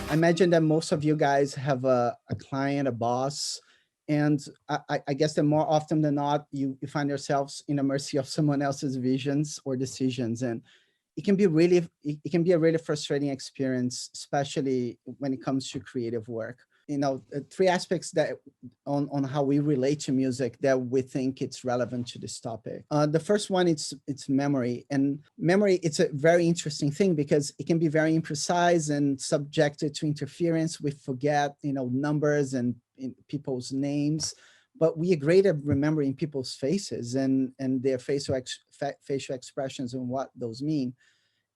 I imagine that most of you guys have a client, a boss, and I guess that more often than not, you find yourselves in the mercy of someone else's visions or decisions. And it can be a really frustrating experience, especially when it comes to creative work. Three aspects that on how we relate to music that we think it's relevant to this topic. The first one, it's memory. And memory, it's a very interesting thing because it can be very imprecise and subjected to interference. We forget numbers and people's names, but we are great at remembering people's faces and their facial expressions and what those mean.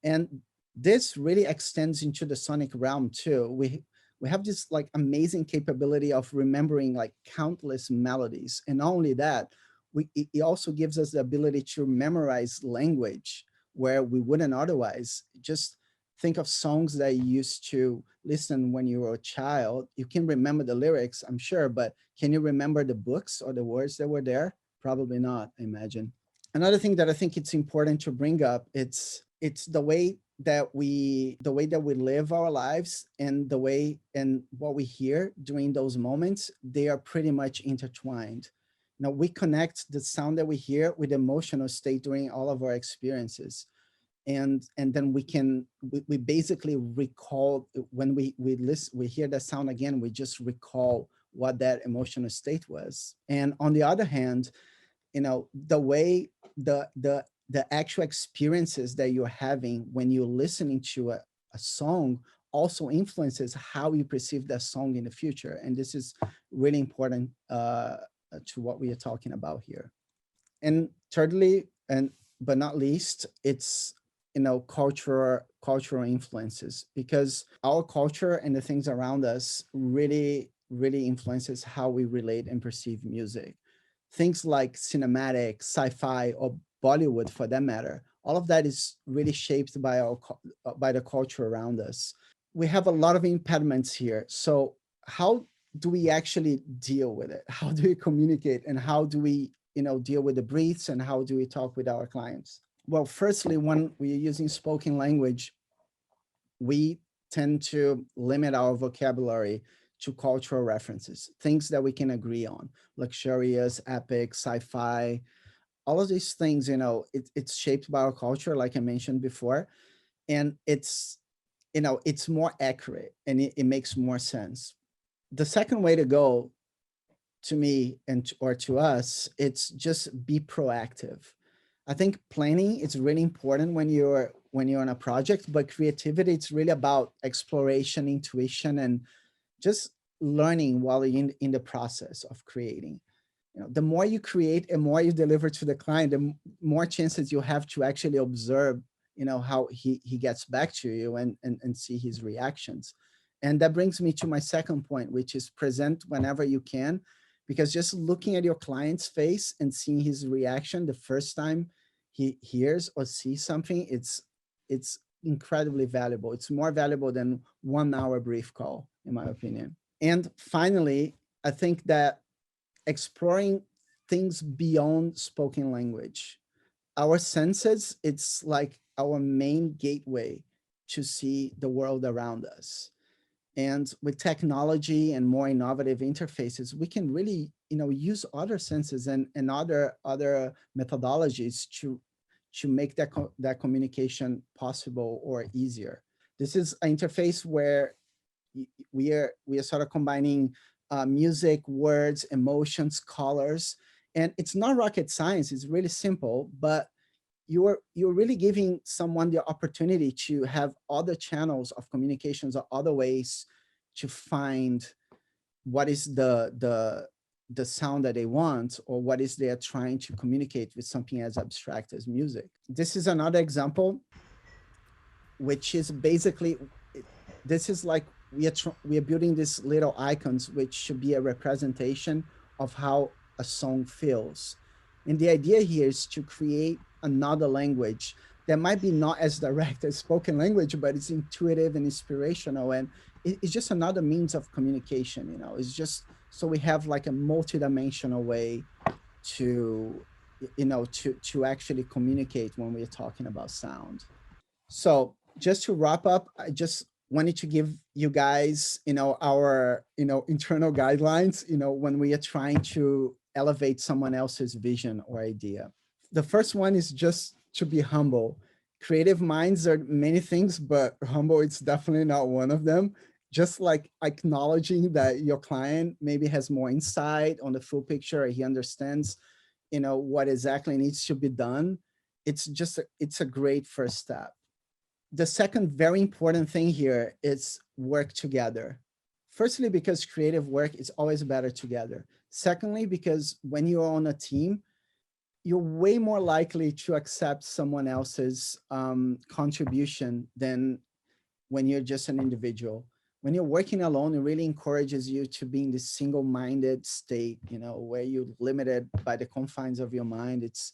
And this really extends into the sonic realm too. We have this like amazing capability of remembering like countless melodies. And not only that, it also gives us the ability to memorize language where we wouldn't otherwise. Just think of songs that you used to listen when you were a child. You can remember the lyrics, I'm sure, but can you remember the books or the words that were there? Probably not, I imagine. Another thing that I think it's important to bring up, it's the way that we live our lives and the way and what we hear during those moments, they are pretty much intertwined. Now we connect the sound that we hear with the emotional state during all of our experiences. And then we basically recall when we listen, we hear that sound again, we just recall what that emotional state was. And on the other hand, the way the actual experiences that you're having when you're listening to a song also influences how you perceive that song in the future. And this is really important to what we are talking about here. And thirdly, and but not least, it's cultural influences, because our culture and the things around us really influences how we relate and perceive music. Things like cinematic, sci-fi, or Bollywood for that matter, all of that is really shaped by by the culture around us. We have a lot of impediments here. So how do we actually deal with it? How do we communicate, and how do we deal with the briefs, and how do we talk with our clients? Well, firstly, when we're using spoken language, we tend to limit our vocabulary to cultural references, things that we can agree on: luxurious, epic, sci-fi. All of these things, it's shaped by our culture, like I mentioned before, and it's more accurate, and it makes more sense. The second way to go, to me or to us, it's just be proactive. I think planning is really important when you're on a project, but creativity, it's really about exploration, intuition, and just learning while you're in the process of creating. The more you create and more you deliver to the client, the more chances you have to actually observe how he gets back to you, and see his reactions. And that brings me to my second point, which is present whenever you can, because just looking at your client's face and seeing his reaction the first time he hears or sees something, it's incredibly valuable. It's more valuable than 1 hour brief call, in my opinion. And finally, I think that exploring things beyond spoken language, our senses, it's like our main gateway to see the world around us. And with technology and more innovative interfaces, we can really use other senses and other methodologies to make that communication possible or easier. This is an interface where we are sort of combining music, words, emotions, colors, and it's not rocket science. It's really simple, but you're really giving someone the opportunity to have other channels of communications or other ways to find what is the sound that they want, or what is they're trying to communicate with something as abstract as music. This is another example, which is basically, this is like we are building these little icons, which should be a representation of how a song feels. And the idea here is to create another language that might be not as direct as spoken language, but it's intuitive and inspirational. And it's just another means of communication. It's just so we have like a multi-dimensional way to to actually communicate when we're talking about sound. So just to wrap up, I just wanted to give you guys, our, internal guidelines, when we are trying to elevate someone else's vision or idea. The first one is just to be humble. Creative minds are many things, but humble, it's definitely not one of them. Just like acknowledging that your client maybe has more insight on the full picture, or he understands, what exactly needs to be done. It's a great first step. The second very important thing here is work together. Firstly, because creative work is always better together. Secondly, because when you're on a team, you're way more likely to accept someone else's contribution than when you're just an individual. When you're working alone, it really encourages you to be in this single-minded state, where you're limited by the confines of your mind. It's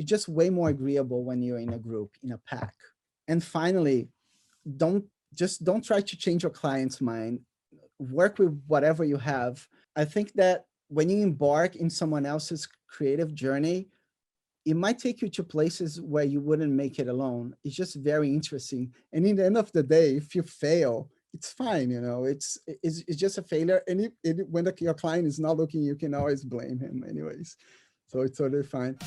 just way more agreeable when you're in a group, in a pack. And finally, don't don't try to change your client's mind. Work with whatever you have. I think that when you embark in someone else's creative journey, it might take you to places where you wouldn't make it alone. It's just very interesting. And in the end of the day, if you fail, it's fine. It's just a failure. And when your client is not looking, you can always blame him anyways. So it's totally fine.